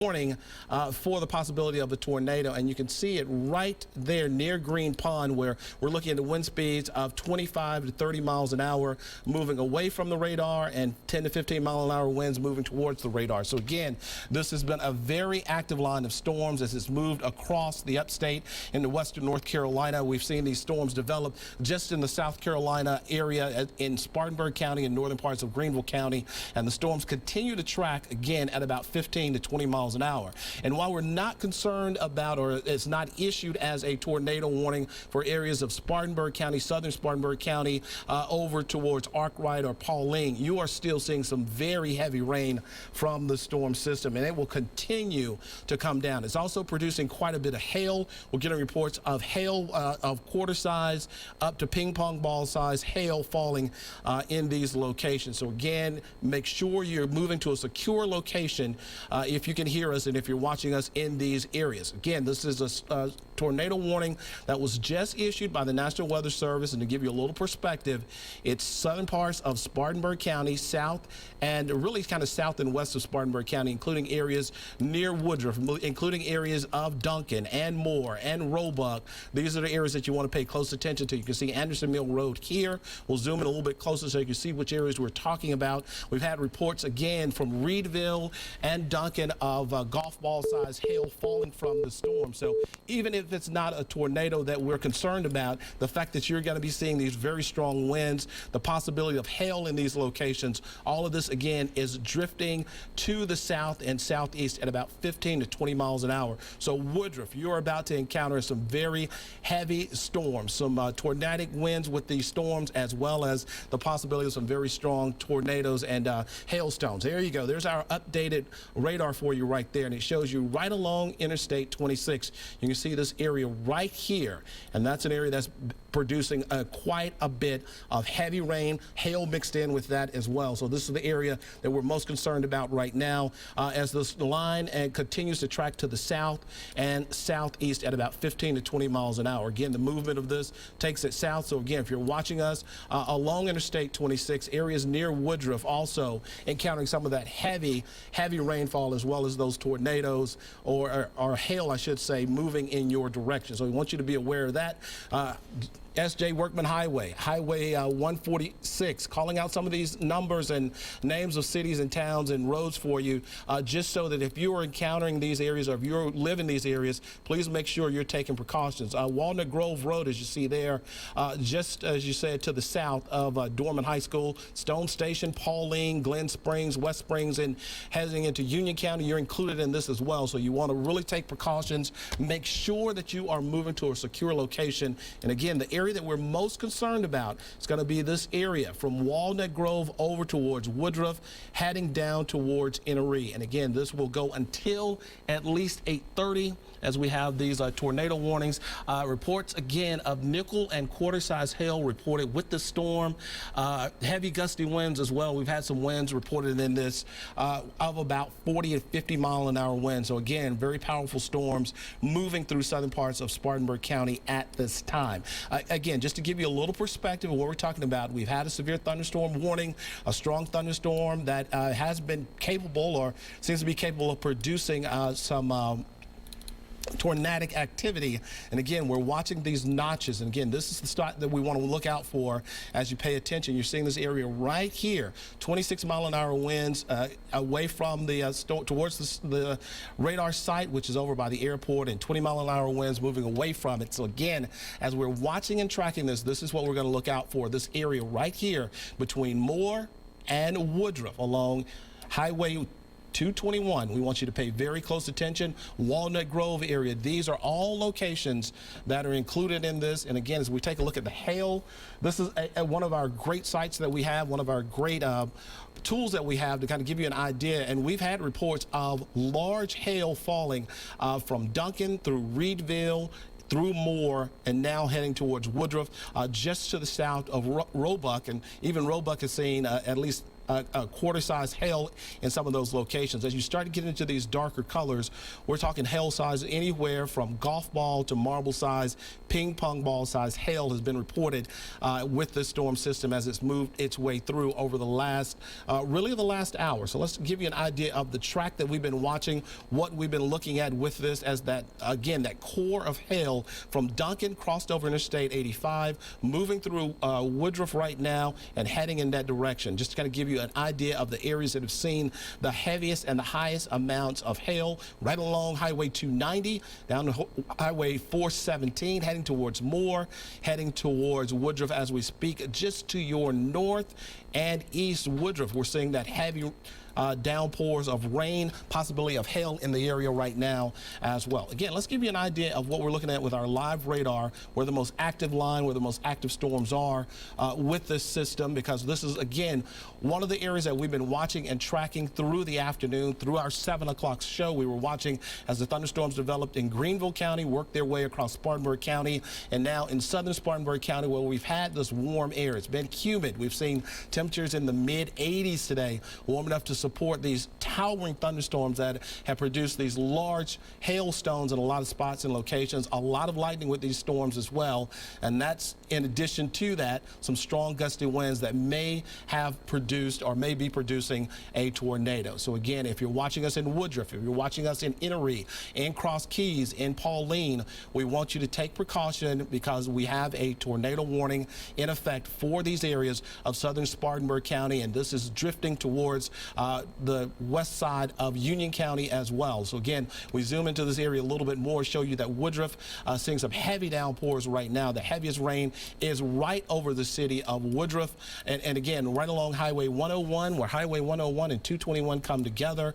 Warning for the possibility of a tornado, and you can see it right there near Green Pond, where we're looking at the wind speeds of 25 to 30 miles an hour moving away from the radar, and 10 to 15 mile an hour winds moving towards the radar. So again, this has been a very active line of storms as it's moved across the upstate into western North Carolina. We've seen these storms develop just in the South Carolina area in Spartanburg County and northern parts of Greenville County, and the storms continue to track again at about 15 to 20 miles an hour. And while we're not concerned about, or it's not issued as a tornado warning for areas of Spartanburg County, southern Spartanburg County, over towards Arkwright or Pauline, you are still seeing some very heavy rain from the storm system, and it will continue to come down. It's also producing quite a bit of hail. We're getting reports of hail of quarter size up to ping pong ball size hail falling in these locations. So again, make sure you're moving to a secure location if you can hear us and if you're watching us in these areas. Again, this is a tornado warning that was just issued by the National Weather Service, and to give you a little perspective, it's southern parts of Spartanburg County, south and really kind of south and west of Spartanburg County, including areas near Woodruff, including areas of Duncan and Moore and Roebuck. These are the areas that you want to pay close attention to. You can see Anderson Mill Road here. We'll zoom in a little bit closer so you can see which areas we're talking about. We've had reports again from Reedville and Duncan of golf ball size hail falling from the storm. So even if it's not a tornado that we're concerned about, the fact that you're going to be seeing these very strong winds, the possibility of hail in these locations, all of this again is drifting to the south and southeast at about 15 to 20 miles an hour. So Woodruff, you're about to encounter some very heavy storms, some tornadic winds with these storms, as well as the possibility of some very strong tornadoes and hailstones. There you go. There's our updated radar for you right there, and it shows you right along Interstate 26. You can see this area right here, and that's an area that's producing quite a bit of heavy rain, hail mixed in with that as well. So this is the area that we're most concerned about right now as this line continues to track to the south and southeast at about 15 to 20 miles an hour. Again, the movement of this takes it south. So again, if you're watching us along Interstate 26, areas near Woodruff also encountering some of that heavy rainfall, as well as those tornadoes or hail, I should say, moving in your direction. So we want you to be aware of that. S.J. Workman Highway 146, calling out some of these numbers and names of cities and towns and roads for you, just so that if you are encountering these areas or if you live in these areas, please make sure you're taking precautions. Walnut Grove Road, as you see there, just as you said, to the south of Dorman High School, Stone Station, Pauline, Glen Springs, West Springs, and heading into Union County, you're included in this as well. So you want to really take precautions. Make sure that you are moving to a secure location. And again, the area that we're most concerned about is going to be this area from Walnut Grove over towards Woodruff, heading down towards Inaree. And again, this will go until at least 8:30 as we have these tornado warnings. Reports again of nickel and quarter size hail reported with the storm. Heavy gusty winds as well. We've had some winds reported in this of about 40 to 50 mile an hour winds. So again, very powerful storms moving through southern parts of Spartanburg County at this time. Again, just to give you a little perspective of what we're talking about, we've had a severe thunderstorm warning, a strong thunderstorm that has been capable or seems to be capable of producing some tornadic activity. And again, we're watching these notches, and again, this is the start that we want to look out for as you pay attention. You're seeing this area right here, 26 mile an hour winds away from the towards the radar site, which is over by the airport, and 20 mile an hour winds moving away from it. So again, as we're watching and tracking this, this is what we're going to look out for, this area right here between Moore and Woodruff along Highway 221. We want you to pay very close attention. Walnut Grove area. These are all locations that are included in this. And again, as we take a look at the hail, this is one of our great sites that we have, one of our great tools that we have to kind of give you an idea. And we've had reports of large hail falling from Duncan through Reedville, through Moore, and now heading towards Woodruff, just to the south of Roebuck. And even Roebuck is seeing at least quarter-size hail in some of those locations. As you start to get into these darker colors, we're talking hail size anywhere from golf ball to marble size, ping pong ball size hail has been reported with this storm system as it's moved its way through over the last, really the last hour. So let's give you an idea of the track that we've been watching, what we've been looking at with this as that, again, that core of hail from Duncan crossed over Interstate 85, moving through Woodruff right now and heading in that direction. Just to kind of give you an idea of the areas that have seen the heaviest and the highest amounts of hail right along Highway 290, down to Highway 417, heading towards Moore, heading towards Woodruff as we speak. Just to your north and east Woodruff, we're seeing that heavy downpours of rain, possibility of hail in the area right now as well. Again, let's give you an idea of what we're looking at with our live radar, where the most active line, where the most active storms are with this system, because this is, again, one of the areas that we've been watching and tracking through the afternoon. Through our 7 o'clock show, we were watching as the thunderstorms developed in Greenville County, worked their way across Spartanburg County, and now in southern Spartanburg County, where we've had this warm air. It's been humid. We've seen temperatures in the mid-80s today, warm enough to support these towering thunderstorms that have produced these large hailstones in a lot of spots and locations, a lot of lightning with these storms as well. And that's in addition to that, some strong gusty winds that may have produced or may be producing a tornado. So again, if you're watching us in Woodruff, if you're watching us in Enoree, in Cross Keys, in Pauline, we want you to take precaution because we have a tornado warning in effect for these areas of southern Spartanburg County, and this is drifting towards the west side of Union County as well. So again, we zoom into this area a little bit more, show you that Woodruff seeing some heavy downpours right now. The heaviest rain is right over the city of Woodruff, and again, right along Highway 101, where Highway 101 and 221 come together.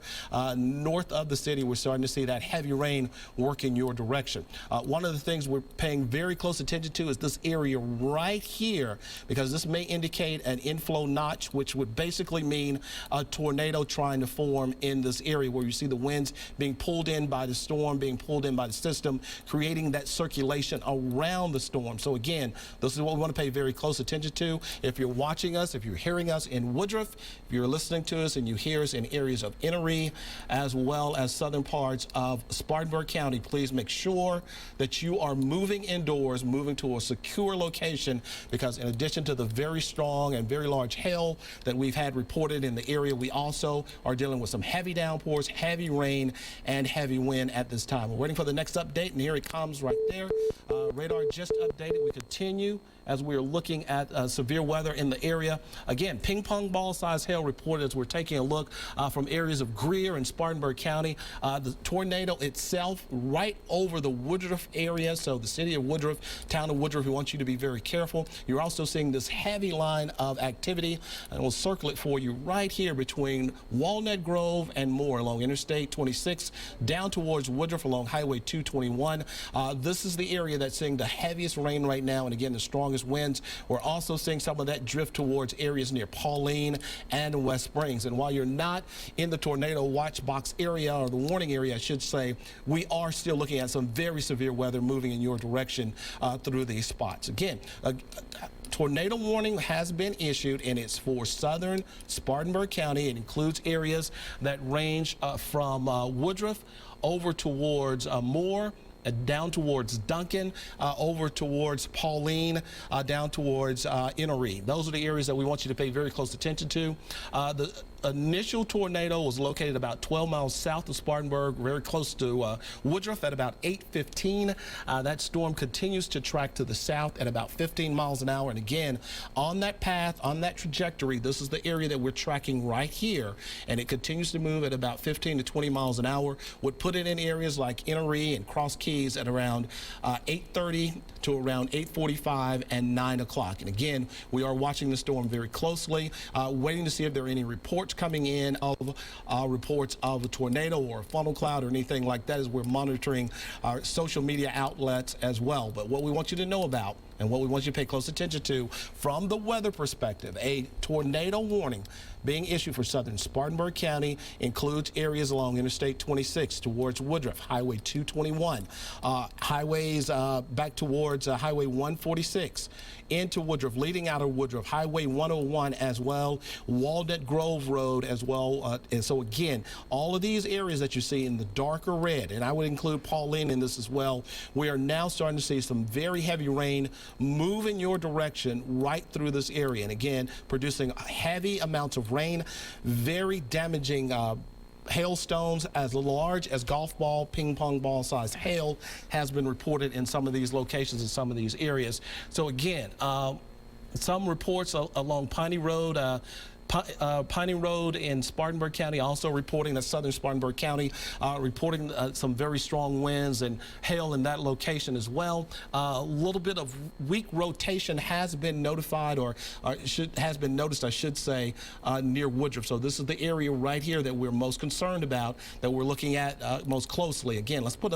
North of the city, we're starting to see that heavy rain work in your direction. One of the things we're paying very close attention to is this area right here, because this may indicate an inflow notch, which would basically mean a tornado trying to form in this area, where you see the winds being pulled in by the storm, being pulled in by the system, creating that circulation around the storm. So again, this is what we want to pay very close attention to. If you're watching us, if you're hearing us in Woodruff, if you're listening to us and you hear us in areas of Enoree as well as southern parts of Spartanburg County, please make sure that you are moving indoors, moving to a secure location, because in addition to the very strong and very large hail that we've had reported in the area, we also are dealing with some heavy downpours, heavy rain, and heavy wind at this time. We're waiting for the next update, and here it comes right there. Radar just updated. We continue as we're looking at severe weather in the area. Again, ping pong ball size hail reported as we're taking a look from areas of Greer and Spartanburg County. The tornado itself right over the Woodruff area, so the city of Woodruff, town of Woodruff, we want you to be very careful. You're also seeing this heavy line of activity, and we'll circle it for you right here between Walnut Grove and Moore along Interstate 26 down towards Woodruff along Highway 221. This is the area that's seeing the heaviest rain right now, and again, the strongest winds. We're also seeing some of that drift towards areas near Pauline and West Springs. And while you're not in the tornado watch box area, or the warning area, I should say, we are still looking at some very severe weather moving in your direction through these spots. Again, tornado warning has been issued, and it's for southern Spartanburg County. It includes areas that range from Woodruff over towards Moore, down towards Duncan, over towards Pauline, down towards Enoree. Those are the areas that we want you to pay very close attention to. The initial tornado was located about 12 miles south of Spartanburg, very close to Woodruff at about 8:15. That storm continues to track to the south at about 15 miles an hour. And again, on that path, on that trajectory, this is the area that we're tracking right here. And it continues to move at about 15 to 20 miles an hour. Would put it in areas like Enoree and Cross Keys at around 8:30 to around 8:45 and 9 o'clock. And again, we are watching the storm very closely, waiting to see if there are any reports coming in of reports of a tornado or a funnel cloud or anything like that, as we're monitoring our social media outlets as well. But what we want you to know about And what we want you to pay close attention to from the weather perspective, a tornado warning being issued for southern Spartanburg County includes areas along Interstate 26 towards Woodruff, Highway 221, highways back towards Highway 146, into Woodruff, leading out of Woodruff, Highway 101 as well, Walnut Grove Road as well. And so again, all of these areas that you see in the darker red, and I would include Pauline in this as well, we are now starting to see some very heavy rain move in your direction right through this area. And again, producing heavy amounts of rain, very damaging hailstones as large as golf ball, ping pong ball size hail has been reported in some of these locations in some of these areas. So again, some reports along Piney Road, Piney Road in Spartanburg County also reporting that southern Spartanburg County reporting some very strong winds and hail in that location as well. A little bit of weak rotation has been notified or has been noticed, I should say, near Woodruff. So this is the area right here that we're most concerned about, that we're looking at most closely. Again, let's put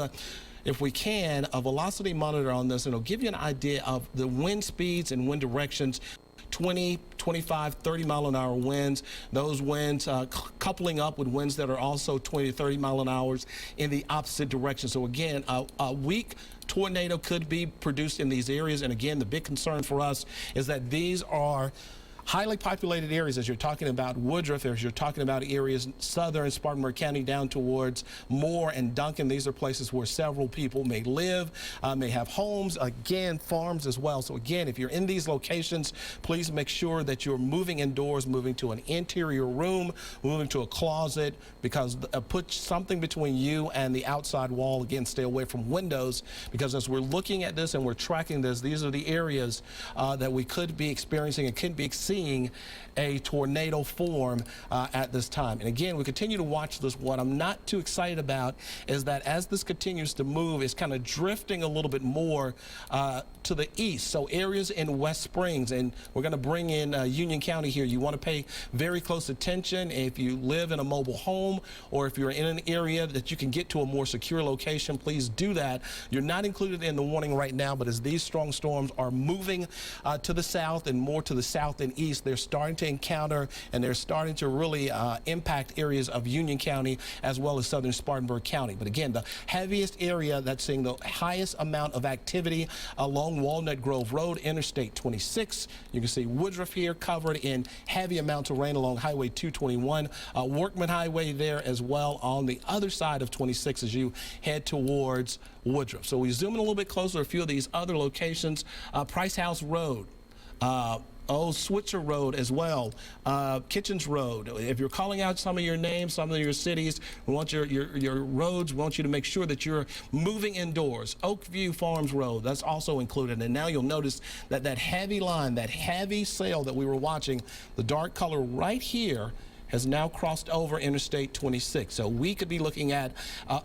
if we can, a velocity monitor on this, and it'll give you an idea of the wind speeds and wind directions. 20, 25, 30 mile an hour winds. Those winds coupling up with winds that are also 20 to 30 mile an hour in the opposite direction. So again, a weak tornado could be produced in these areas. And again, the big concern for us is that these are highly populated areas, as you're talking about Woodruff, as you're talking about areas southern Spartanburg County down towards Moore and Duncan. These are places where several people may live, may have homes, again, farms as well. So again, if you're in these locations, please make sure that you're moving indoors, moving to an interior room, moving to a closet, because put something between you and the outside wall. Again, stay away from windows, because as we're looking at this and we're tracking this, these are the areas that we could be experiencing and could be seeing a tornado form at this time. And again, we continue to watch this. What I'm not too excited about is that as this continues to move, it's kind of drifting a little bit more to the east. So areas in West Springs, and we're going to bring in Union County here. You want to pay very close attention if you live in a mobile home or if you're in an area that you can get to a more secure location. Please do that. You're not included in the warning right now, but as these strong storms are moving to the south and more to the south and east, they're starting to encounter and they're starting to really impact areas of Union County as well as southern Spartanburg County. But again, the heaviest area that's seeing the highest amount of activity along Walnut Grove Road, Interstate 26. You can see Woodruff here covered in heavy amounts of rain along Highway 221, Workman Highway there as well on the other side of 26 as you head towards Woodruff. So we zoom in a little bit closer, a few of these other locations, Price House Road, Switzer Road as well, Kitchens Road. If you're calling out some of your names, some of your cities, we want your roads, we want you to make sure that you're moving indoors. Oakview Farms Road, that's also included. And now you'll notice that that heavy line, that heavy sail that we were watching, the dark color right here, has now crossed over Interstate 26. So we could be looking at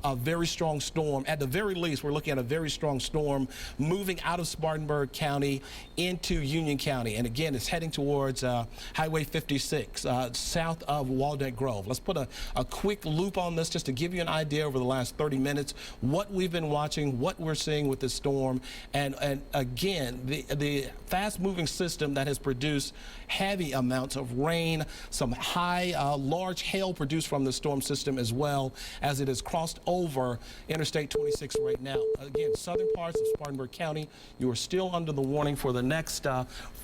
a very strong storm. At the very least, we're looking at a very strong storm moving out of Spartanburg County into Union County. And again, it's heading towards Highway 56, south of Walnut Grove. Let's put a quick loop on this just to give you an idea over the last 30 minutes, what we've been watching, what we're seeing with this storm. And again, the fast-moving system that has produced heavy amounts of rain, some high large hail produced from the storm system as well as it has crossed over Interstate 26 right now. Again, southern parts of Spartanburg County, you are still under the warning for the next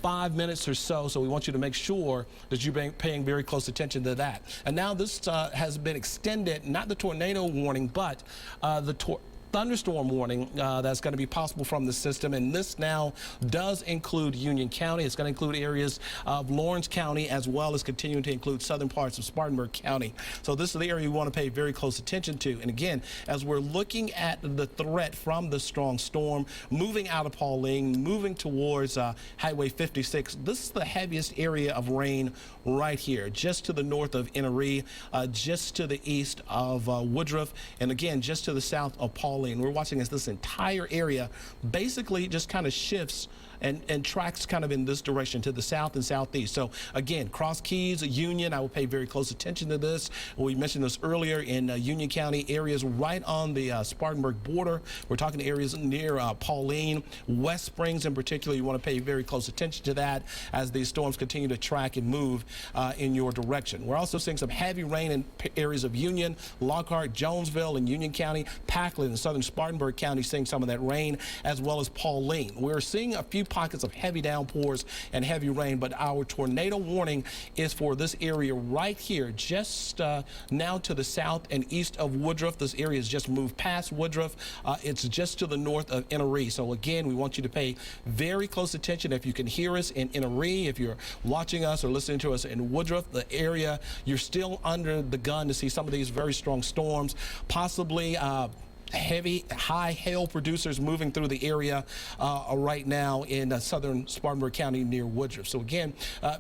5 minutes or so. So we want you to make sure that you're paying very close attention to that. And now this has been extended, not the tornado warning, but the thunderstorm warning that's going to be possible from the system, and this now does include Union County. It's going to include areas of Lawrence County as well as continuing to include southern parts of Spartanburg County. So this is the area you want to pay very close attention to. And again, as we're looking at the threat from the strong storm moving out of Pauline, moving towards Highway 56, this is the heaviest area of rain right here, just to the north of Inaree, just to the east of Woodruff, and again, just to the south of Pauline. We're watching as this entire area basically just kind of shifts and tracks kind of in this direction to the south and southeast. So again, Cross Keys, Union, I will pay very close attention to this. We mentioned this earlier in Union County, areas right on the Spartanburg border. We're talking areas near Pauline, West Springs in particular. You want to pay very close attention to that as these storms continue to track and move in your direction. We're also seeing some heavy rain in areas of Union, Lockhart, Jonesville, and Union County, Packland, and southern Spartanburg County seeing some of that rain, as well as Pauline. We're seeing a few pockets of heavy downpours and heavy rain, but our tornado warning is for this area right here, just now to the south and east of Woodruff. This area has just moved past Woodruff. It's just to the north of NRE. So again, we want you to pay very close attention. If you can hear us in NRE, if you're watching us or listening to us in Woodruff, the area, you're still under the gun to see some of these very strong storms, possibly heavy, high hail producers moving through the area right now in southern Spartanburg County near Woodruff. So again,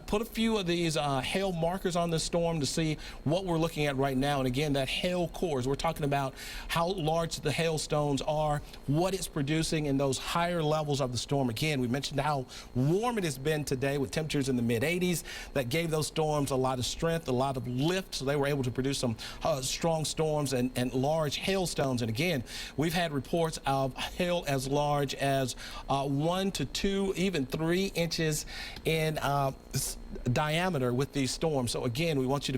put a few of these hail markers on this storm to see what we're looking at right now. And again, that hail cores, we're talking about how large the hailstones are, what it's producing in those higher levels of the storm. Again, we mentioned how warm it has been today with temperatures in the mid-80s. That gave those storms a lot of strength, a lot of lift, so they were able to produce some strong storms and large hailstones. And again, we've had reports of hail as large as 1 to 2, even 3 inches in diameter with these storms. So again, we want you to pay